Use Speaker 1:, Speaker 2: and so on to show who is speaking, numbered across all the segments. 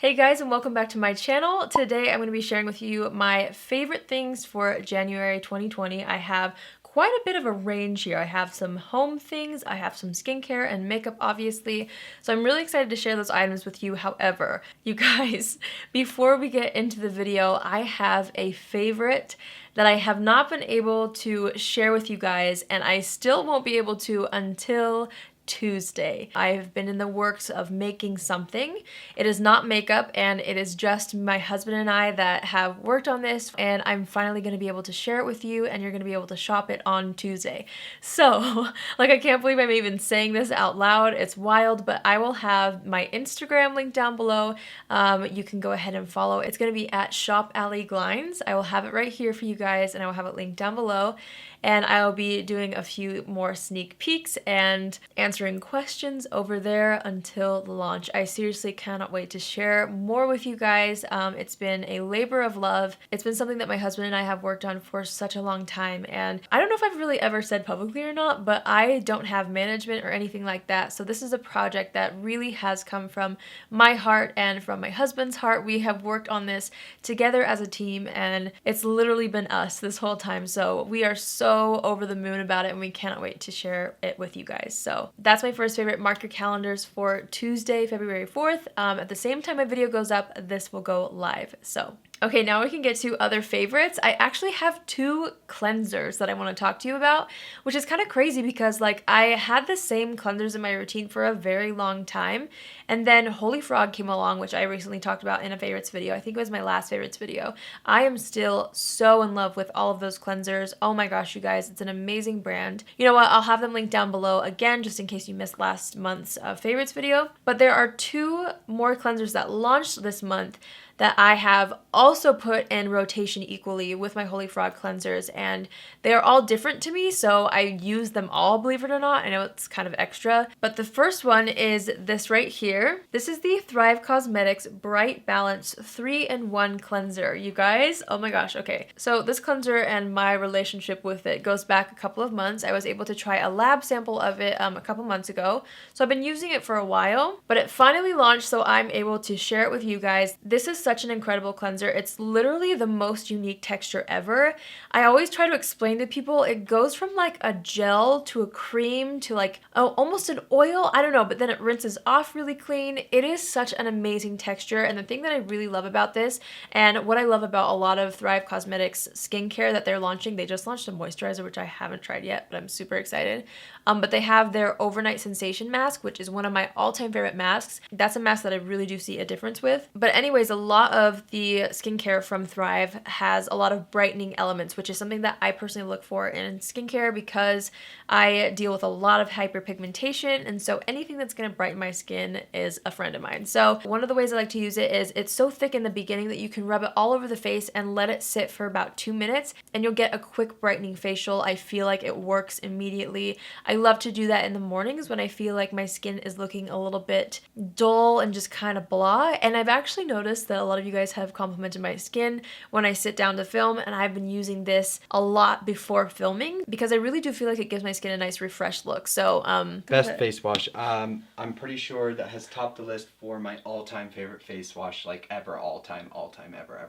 Speaker 1: Hey guys, and welcome back to my channel. Today I'm going to be sharing with you my favorite things for January 2020. I have quite a bit of a range here. I have some home things, I have some skincare and makeup obviously, so I'm really excited to share those items with you. However, you guys, before we get into the video, I have a favorite that I have not been able to share with you guys, and I still won't be able to until Tuesday. I've been in the works of making something. It is not makeup, and it is just my husband and I that have worked on this, and I'm finally going to be able to share it with you, and you're going to be able to shop it on Tuesday. So, like, I can't believe I'm even saying this out loud. It's wild, but I will have my Instagram link down below. You can go ahead and follow. It's going to be at Shop Allie Glines. I will have it right here for you guys, and I will have it linked down below. And I'll be doing a few more sneak peeks and answering questions over there until the launch. I seriously cannot wait to share more with you guys. It's been a labor of love. It's been something that my husband and I have worked on for such a long time. And I don't know if I've really ever said publicly or not, but I don't have management or anything like that. So this is a project that really has come from my heart and from my husband's heart. We have worked on this together as a team, and it's literally been us this whole time. So we are so over the moon about it, and we cannot wait to share it with you guys. So that's my first favorite. Mark your calendars for Tuesday, February 4th. At the same time my video goes up, this will go live. So okay, now we can get to other favorites. I actually have two cleansers that I want to talk to you about, which is kind of crazy because, like, I had the same cleansers in my routine for a very long time, and then Holy Frog came along, which I recently talked about in a favorites video. I think it was my last favorites video. I am still so in love with all of those cleansers. Oh my gosh, you guys, it's an amazing brand. You know what? I'll have them linked down below again, just in case you missed last month's favorites video. But there are two more cleansers that launched this month that I have also put in rotation equally with my Holy Frog cleansers, and they are all different to me, so I use them all, believe it or not. I know it's kind of extra, but the first one is this right here. This is the Thrive Cosmetics Bright Balance 3-in-1 cleanser. You guys, oh my gosh, okay. So this cleanser and my relationship with it goes back a couple of months. I was able to try a lab sample of it a couple months ago, so I've been using it for a while, but it finally launched, so I'm able to share it with you guys. This is such an incredible cleanser. It's literally the most unique texture ever. I always try to explain to people, it goes from like a gel to a cream to like almost an oil, I don't know, but then it rinses off really clean. It is such an amazing texture, and the thing that I really love about this, and what I love about a lot of Thrive Cosmetics skincare that they're launching, they just launched a moisturizer, which I haven't tried yet, but I'm super excited. But they have their Overnight Sensation Mask, which is one of my all-time favorite masks. That's a mask that I really do see a difference with. But anyways, a lot of the skincare from Thrive has a lot of brightening elements, which is something that I personally look for in skincare because I deal with a lot of hyperpigmentation, and so anything that's going to brighten my skin is a friend of mine. So one of the ways I like to use it is it's so thick in the beginning that you can rub it all over the face and let it sit for about 2 minutes, and you'll get a quick brightening facial. I feel like it works immediately. I love to do that in the mornings when I feel like my skin is looking a little bit dull and just kind of blah. And I've actually noticed that a lot of you guys have complimented my skin when I sit down to film, and I've been using this a lot before filming because I really do feel like it gives my skin a nice refreshed look. So
Speaker 2: best face wash, I'm pretty sure that has topped the list for my all-time favorite face wash, like ever, all-time ever.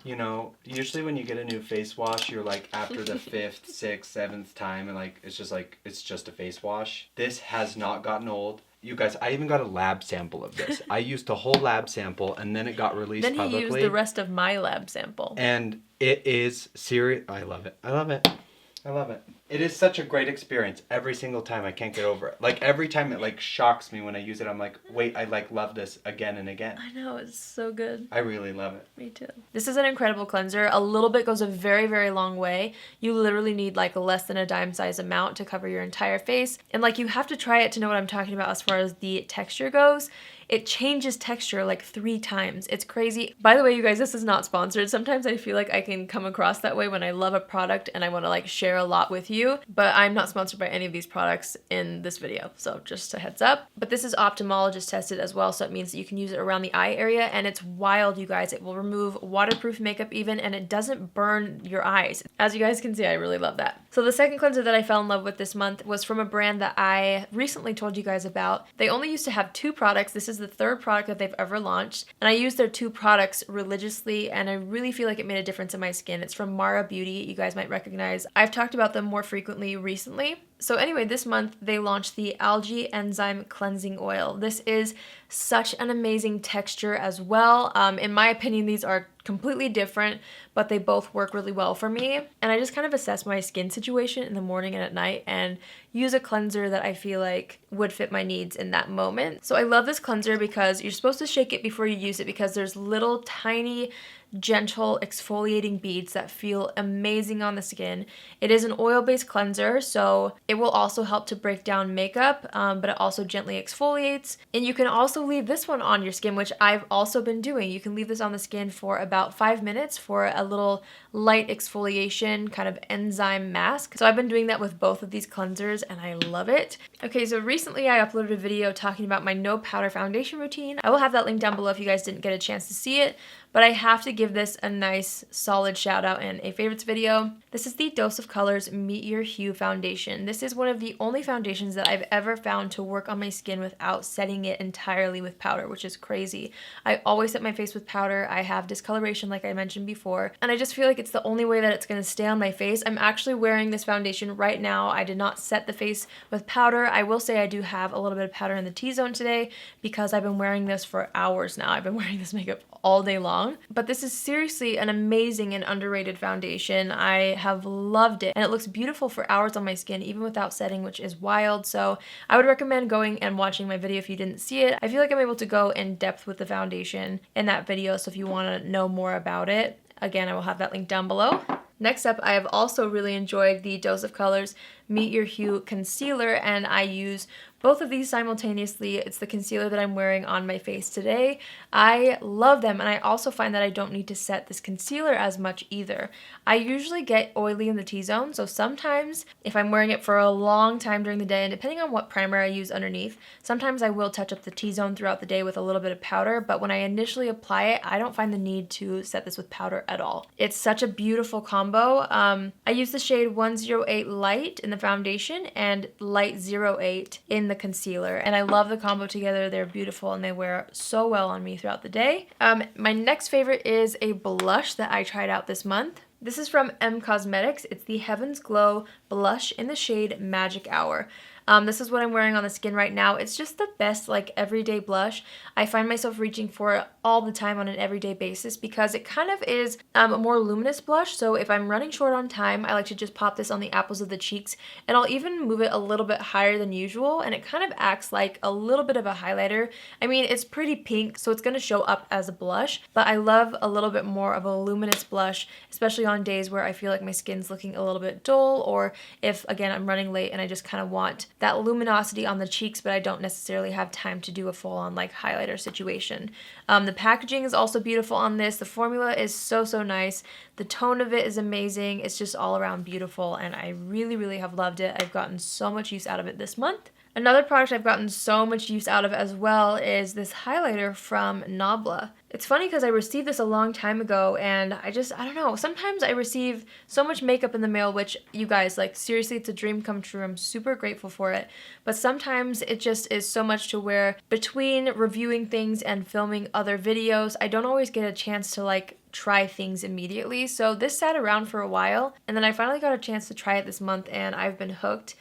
Speaker 2: You know, usually when you get a new face wash, you're like after the 5th, 6th, 7th time, and like it's just a face wash. This has not gotten old. You guys, I even got a lab sample of this. I used a whole lab sample, and then it got released publicly.
Speaker 1: Then he used the rest of my lab sample.
Speaker 2: And it is serious. I love it. It is such a great experience every single time. I can't get over it. Like, every time it like shocks me when I use it. I'm like, wait, I like love this again and again.
Speaker 1: I know, it's so good.
Speaker 2: I really love it.
Speaker 1: Me too. This is an incredible cleanser. A little bit goes a very, very long way. You literally need like less than a dime size amount to cover your entire face. And like, you have to try it to know what I'm talking about as far as the texture goes. It changes texture like 3 times. It's crazy. By the way, you guys, this is not sponsored. Sometimes I feel like I can come across that way when I love a product and I want to like share a lot with you, but I'm not sponsored by any of these products in this video. So just a heads up. But this is ophthalmologist tested as well, so it means that you can use it around the eye area, and it's wild, you guys. It will remove waterproof makeup even, and it doesn't burn your eyes. As you guys can see, I really love that. So the second cleanser that I fell in love with this month was from a brand that I recently told you guys about. They only used to have 2 products. This is is the third product that they've ever launched, and I use their 2 products religiously, and I really feel like it made a difference in my skin. It's from Mara Beauty. You guys might recognize. I've talked about them more frequently recently. So anyway, this month they launched the Algae Enzyme Cleansing Oil. This is such an amazing texture as well. In my opinion, these are completely different, but they both work really well for me. And I just kind of assess my skin situation in the morning and at night and use a cleanser that I feel like would fit my needs in that moment. So I love this cleanser because you're supposed to shake it before you use it because there's little tiny gentle exfoliating beads that feel amazing on the skin. It is an oil-based cleanser, so it will also help to break down makeup, but it also gently exfoliates. And you can also leave this one on your skin, which I've also been doing. You can leave this on the skin for about 5 minutes for a little light exfoliation kind of enzyme mask. So I've been doing that with both of these cleansers and I love it. Okay, so recently I uploaded a video talking about my no powder foundation routine. I will have that link down below if you guys didn't get a chance to see it, but I have to give this a nice solid shout out in a favorites video. This is the Dose of Colors Meet Your Hue foundation. This is one of the only foundations that I've ever found to work on my skin without setting it entirely with powder, which is crazy. I always set my face with powder. I have discoloration like I mentioned before, and I just feel like it's the only way that it's going to stay on my face. I'm actually wearing this foundation right now. I did not set the face with powder. I will say I do have a little bit of powder in the T-zone today because I've been wearing this for hours now. I've been wearing this makeup all day long. But this is seriously an amazing and underrated foundation. I have loved it and it looks beautiful for hours on my skin even without setting, which is wild. So I would recommend going and watching my video if you didn't see it. I feel like I'm able to go in depth with the foundation in that video, so if you want to know more about it, again, I will have that link down below. Next up, I have also really enjoyed the Dose of Colors Meet Your Hue concealer, and I use both of these simultaneously. It's the concealer that I'm wearing on my face today. I love them, and I also find that I don't need to set this concealer as much either. I usually get oily in the T-zone, so sometimes if I'm wearing it for a long time during the day, and depending on what primer I use underneath, sometimes I will touch up the T-zone throughout the day with a little bit of powder, but when I initially apply it, I don't find the need to set this with powder at all. It's such a beautiful combo. I use the shade 108 Light in the foundation and Light 08 in the concealer, and I love the combo together. They're beautiful and they wear so well on me throughout the day. My next favorite is a blush that I tried out this month. This is from M Cosmetics. It's the Heaven's Glow blush in the shade Magic Hour. This is what I'm wearing on the skin right now. It's just the best like everyday blush. I find myself reaching for it all the time on an everyday basis because it kind of is a more luminous blush. So if I'm running short on time, I like to just pop this on the apples of the cheeks, and I'll even move it a little bit higher than usual, and it kind of acts like a little bit of a highlighter. I mean, it's pretty pink, so it's going to show up as a blush, but I love a little bit more of a luminous blush, especially on days where I feel like my skin's looking a little bit dull, or if, again, I'm running late and I just kind of want that luminosity on the cheeks, but I don't necessarily have time to do a full-on like highlighter situation. The packaging is also beautiful on this. The formula is so nice. The tone of it is amazing. It's just all around beautiful, and I really have loved it. I've gotten so much use out of it this month. Another product I've gotten so much use out of as well is this highlighter from Nabla. It's funny because I received this a long time ago, and I don't know, sometimes I receive so much makeup in the mail, which you guys, like, seriously, it's a dream come true. I'm super grateful for it. But sometimes it just is so much to where between reviewing things and filming other videos, I don't always get a chance to like try things immediately. So this sat around for a while, and then I finally got a chance to try it this month, and I've been hooked.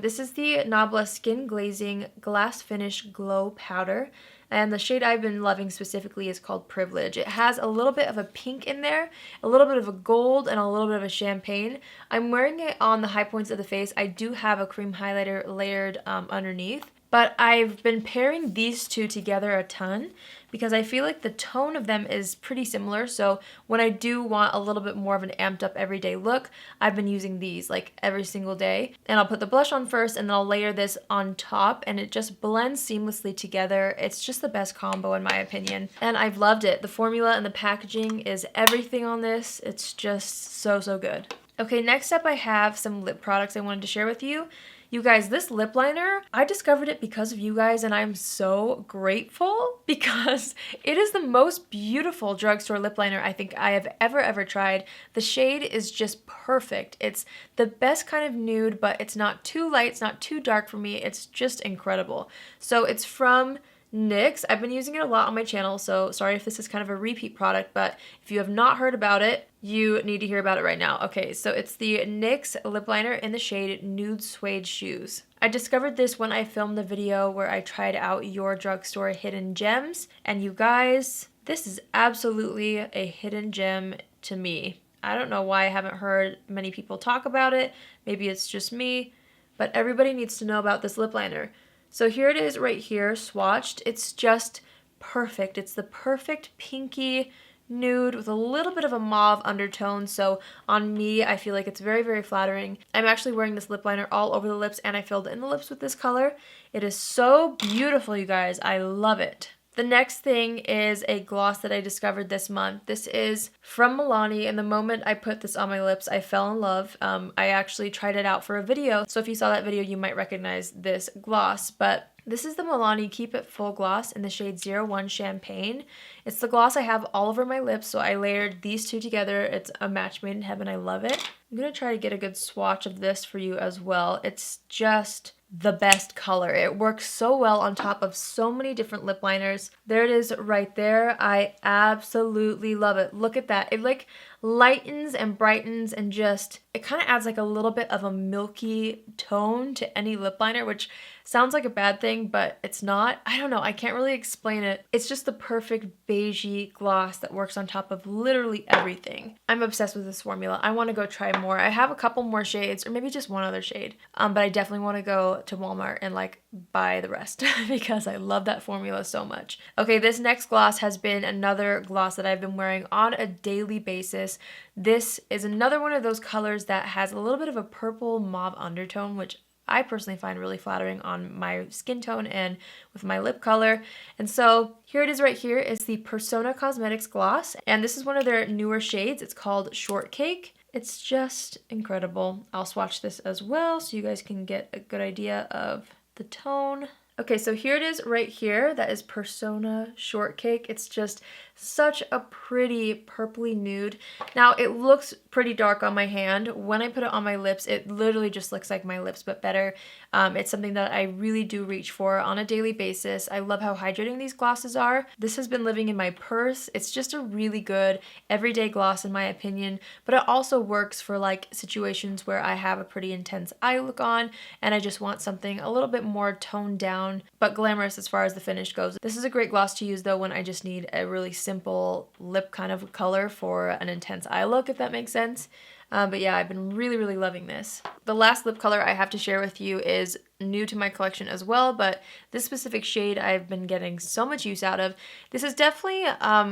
Speaker 1: This is the Nabla Skin Glazing Glass Finish Glow Powder, and the shade I've been loving specifically is called Privilege. It has a little bit of a pink in there, a little bit of a gold, and a little bit of a champagne. I'm wearing it on the high points of the face. I do have a cream highlighter layered underneath, but I've been pairing these two together a ton because I feel like the tone of them is pretty similar. So when I do want a little bit more of an amped up everyday look, I've been using these like every single day. And I'll put the blush on first and then I'll layer this on top, and it just blends seamlessly together. It's just the best combo in my opinion, and I've loved it. The formula and the packaging is everything on this. It's just so good. Okay, next up I have some lip products I wanted to share with you. You guys, this lip liner, I discovered it because of you guys, and I'm so grateful because it is the most beautiful drugstore lip liner I think I have ever tried. The shade is just perfect. It's the best kind of nude, but it's not too light, it's not too dark for me. It's just incredible. So it's from NYX. I've been using it a lot on my channel, so sorry if this is kind of a repeat product, but if you have not heard about it, you need to hear about it right now. Okay, so it's the NYX lip liner in the shade Nude Suede Shoes. I discovered this when I filmed the video where I tried out Your Drugstore Hidden Gems, and you guys, this is absolutely a hidden gem to me. I don't know why I haven't heard many people talk about it. Maybe it's just me, but everybody needs to know about this lip liner. So here it is right here, swatched. It's just perfect. It's the perfect pinky nude with a little bit of a mauve undertone. So on me, I feel like it's very, very flattering. I'm actually wearing this lip liner all over the lips, and I filled in the lips with this color. It is so beautiful, you guys. I love it. The next thing is a gloss that I discovered this month. This is from Milani, and the moment I put this on my lips, I fell in love. I actually tried it out for a video, so if you saw that video, you might recognize this gloss, but this is the Milani Keep It Full Gloss in the shade 01 Champagne. It's the gloss I have all over my lips, so I layered these two together. It's a match made in heaven. I love it. I'm going to try to get a good swatch of this for you as well. It's just the best color. It works so well on top of so many different lip liners. There it is right there. I absolutely love it. Look at that. It like lightens and brightens and just, it kind of adds like a little bit of a milky tone to any lip liner, which sounds like a bad thing, but it's not. I don't know. I can't really explain it. It's just the perfect beigey gloss that works on top of literally everything. I'm obsessed with this formula. I want to go try more. I have a couple more shades, or maybe just one other shade, but I definitely want to go to Walmart and like buy the rest because I love that formula so much. Okay, this next gloss has been another gloss that I've been wearing on a daily basis. This is another one of those colors that has a little bit of a purple mauve undertone, which I personally find really flattering on my skin tone and with my lip color. And so here it is right here. It's the Persona Cosmetics gloss, and this is one of their newer shades. It's called Shortcake. It's just incredible. I'll swatch this as well so you guys can get a good idea of the tone. Okay, so here it is right here. That is Persona Shortcake. It's just such a pretty purpley nude. Now, it looks pretty dark on my hand. When I put it on my lips, it literally just looks like my lips, but better. It's something that I really do reach for on a daily basis. I love how hydrating these glosses are. This has been living in my purse. It's just a really good everyday gloss in my opinion, but it also works for like situations where I have a pretty intense eye look on and I just want something a little bit more toned down, but glamorous as far as the finish goes. This is a great gloss to use though when I just need a really simple lip kind of color for an intense eye look, if that makes sense. But yeah, I've been really, really loving this. The last lip color I have to share with you is new to my collection as well, but this specific shade I've been getting so much use out of. This is definitely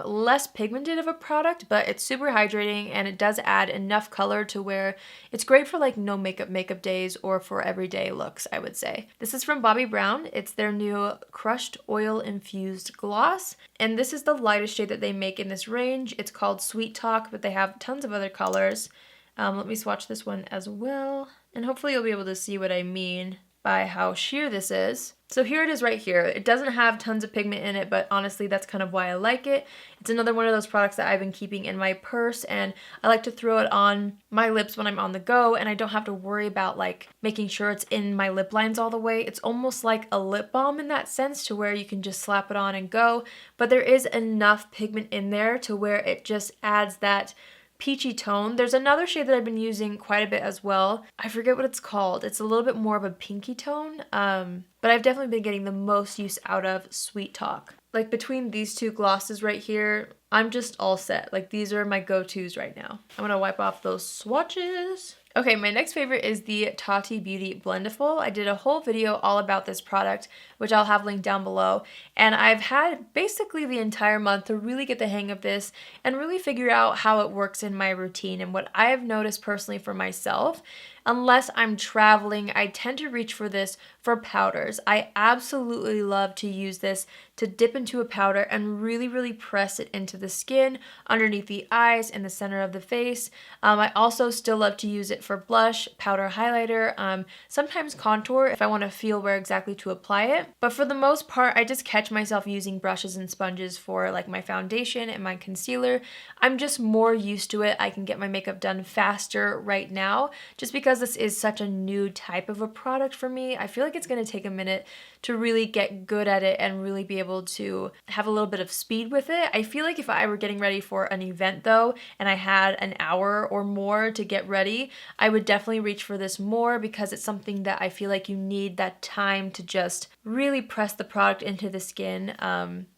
Speaker 1: less pigmented of a product, but it's super hydrating and it does add enough color to where it's great for like no makeup days or for everyday looks, I would say. This is from Bobbi Brown. It's their new Crushed Oil Infused Gloss, and this is the lightest shade that they make in this range. It's called Sweet Talk, but they have tons of other colors. Let me swatch this one as well, and hopefully you'll be able to see what I mean by how sheer this is. So here it is right here. It doesn't have tons of pigment in it, but honestly, that's kind of why I like it. It's another one of those products that I've been keeping in my purse, and I like to throw it on my lips when I'm on the go, and I don't have to worry about like making sure it's in my lip lines all the way. It's almost like a lip balm in that sense, to where you can just slap it on and go, but there is enough pigment in there to where it just adds that peachy tone. There's another shade that I've been using quite a bit as well. I forget what it's called. It's a little bit more of a pinky tone, but I've definitely been getting the most use out of Sweet Talk. Like between these two glosses right here, I'm just all set. Like these are my go-tos right now. I'm gonna wipe off those swatches. Okay, my next favorite is the Tati Beauty Blendiful. I did a whole video all about this product, which I'll have linked down below. And I've had basically the entire month to really get the hang of this and really figure out how it works in my routine. And what I have noticed personally for myself, unless I'm traveling, I tend to reach for this for powders. I absolutely love to use this to dip into a powder and really, really press it into the skin, underneath the eyes, in the center of the face. I also still love to use it for blush, powder highlighter, sometimes contour if I want to feel where exactly to apply it. But for the most part, I just catch myself using brushes and sponges for like my foundation and my concealer. I'm just more used to it. I can get my makeup done faster right now just because this is such a new type of a product for me. I feel like like it's going to take a minute to really get good at it and really be able to have a little bit of speed with it. I feel like if I were getting ready for an event though, and I had an hour or more to get ready, I would definitely reach for this more because it's something that I feel like you need that time to just really press the product into the skin.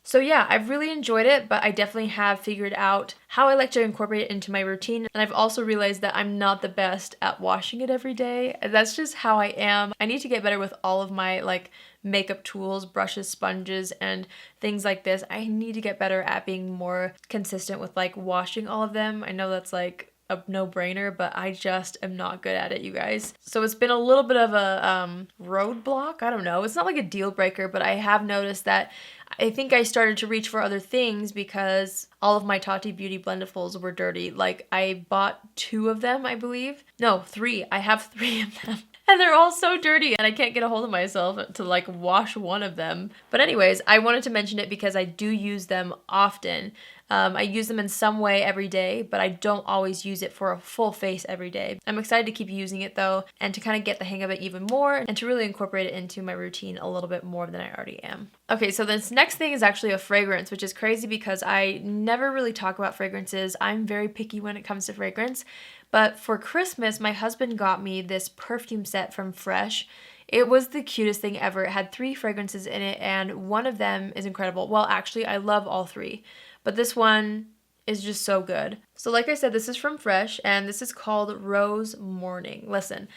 Speaker 1: So yeah, I've really enjoyed it, but I definitely have figured out how I like to incorporate it into my routine. And I've also realized that I'm not the best at washing it every day. That's just how I am. I need to get better with all of my like makeup tools, brushes, sponges, and things like this. I need to get better at being more consistent with like washing all of them. I know that's like a no-brainer, but I just am not good at it, you guys. So it's been a little bit of a roadblock. I don't know. It's not like a deal breaker, but I have noticed that I think I started to reach for other things because all of my Tati Beauty Blendifuls were dirty. Like I bought 2 of them, I believe. No, 3. I have 3 of them. And they're all so dirty and I can't get a hold of myself to like wash one of them. But anyways, I wanted to mention it because I do use them often. I use them in some way every day, but I don't always use it for a full face every day. I'm excited to keep using it though, and to kind of get the hang of it even more, and to really incorporate it into my routine a little bit more than I already am. Okay, so this next thing is actually a fragrance, which is crazy because I never really talk about fragrances. I'm very picky when it comes to fragrance. But for Christmas, my husband got me this perfume set from Fresh. It was the cutest thing ever. It had 3 fragrances in it, and one of them is incredible. Well, actually, I love all 3. But this one is just so good. So like I said, this is from Fresh, and this is called Rose Morning. Listen,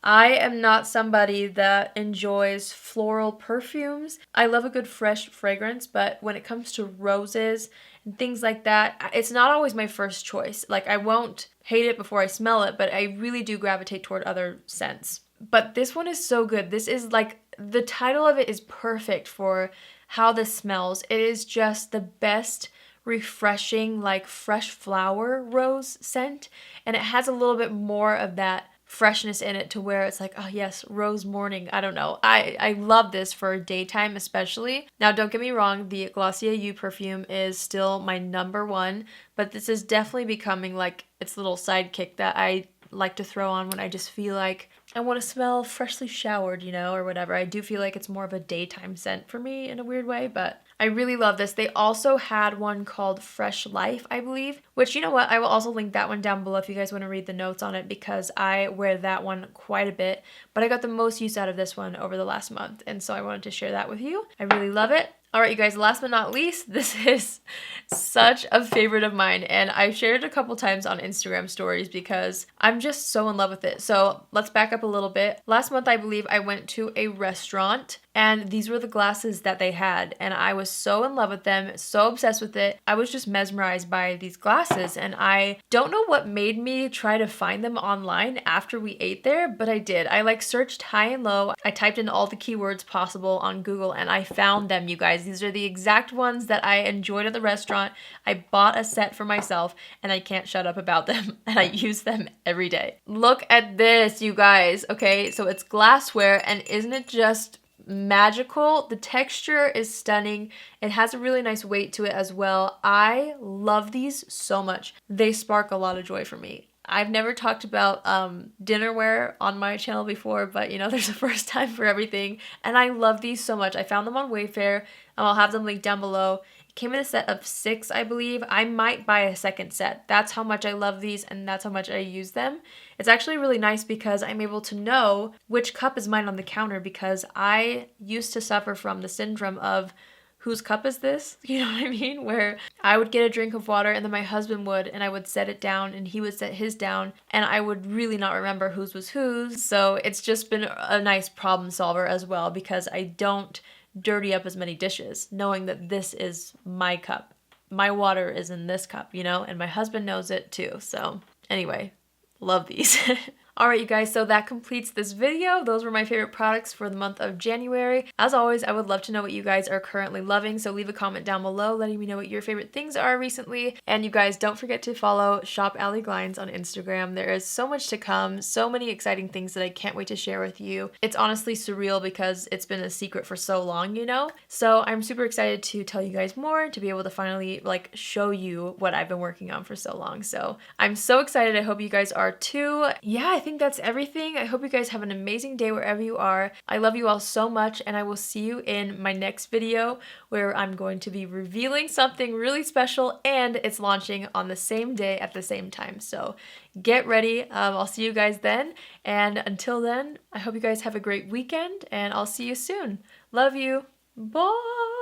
Speaker 1: I am not somebody that enjoys floral perfumes. I love a good fresh fragrance, but when it comes to roses and things like that, it's not always my first choice. Like I won't hate it before I smell it, but I really do gravitate toward other scents. But this one is so good. This is like, the title of it is perfect for how this smells. It is just the best refreshing, like fresh flower rose scent, and it has a little bit more of that freshness in it to where it's like, oh yes, rose morning. I don't know. I love this for daytime especially. Now don't get me wrong, the Glossier You perfume is still my number 1, but this is definitely becoming like its little sidekick that I like to throw on when I just feel like I want to smell freshly showered, you know, or whatever. I do feel like it's more of a daytime scent for me in a weird way, but I really love this. They also had one called Fresh Life, I believe, which, you know what, I will also link that one down below if you guys want to read the notes on it because I wear that one quite a bit, but I got the most use out of this one over the last month, and so I wanted to share that with you. I really love it. All right, you guys, last but not least, this is such a favorite of mine, and I've shared it a couple times on Instagram stories because I'm just so in love with it. So let's back up a little bit. Last month, I believe I went to a restaurant, and these were the glasses that they had, and I was so in love with them, so obsessed with it. I was just mesmerized by these glasses, and I don't know what made me try to find them online after we ate there, but I did. I like searched high and low. I typed in all the keywords possible on Google, and I found them, you guys. These are the exact ones that I enjoyed at the restaurant. I bought a set for myself, and I can't shut up about them, and I use them every day. Look at this, you guys. Okay, so it's glassware, and isn't it just magical? The texture is stunning. It has a really nice weight to it as well. I love these so much. They spark a lot of joy for me. I've never talked about dinnerware on my channel before, but you know, there's a first time for everything. And I love these so much. I found them on Wayfair, and I'll have them linked down below. It came in a set of 6, I believe. I might buy a second set. That's how much I love these, and that's how much I use them. It's actually really nice because I'm able to know which cup is mine on the counter, because I used to suffer from the syndrome of whose cup is this? You know what I mean? Where I would get a drink of water and then my husband would, and I would set it down and he would set his down, and I would really not remember whose was whose. So it's just been a nice problem solver as well, because I don't dirty up as many dishes knowing that this is my cup. My water is in this cup, you know, and my husband knows it too. So anyway, love these. Alright, you guys, so that completes this video. Those were my favorite products for the month of January. As always, I would love to know what you guys are currently loving, so leave a comment down below letting me know what your favorite things are recently. And you guys, don't forget to follow Shop Allie Glines on Instagram. There is so much to come, so many exciting things that I can't wait to share with you. It's honestly surreal because it's been a secret for so long, you know? So I'm super excited to tell you guys more, to be able to finally like show you what I've been working on for so long. So I'm so excited. I hope you guys are too. Yeah, I think think that's everything. I hope you guys have an amazing day wherever you are. I love you all so much, and I will see you in my next video where I'm going to be revealing something really special, and it's launching on the same day at the same time. So get ready. I'll see you guys then. And until then, I hope you guys have a great weekend, and I'll see you soon. Love you. Bye.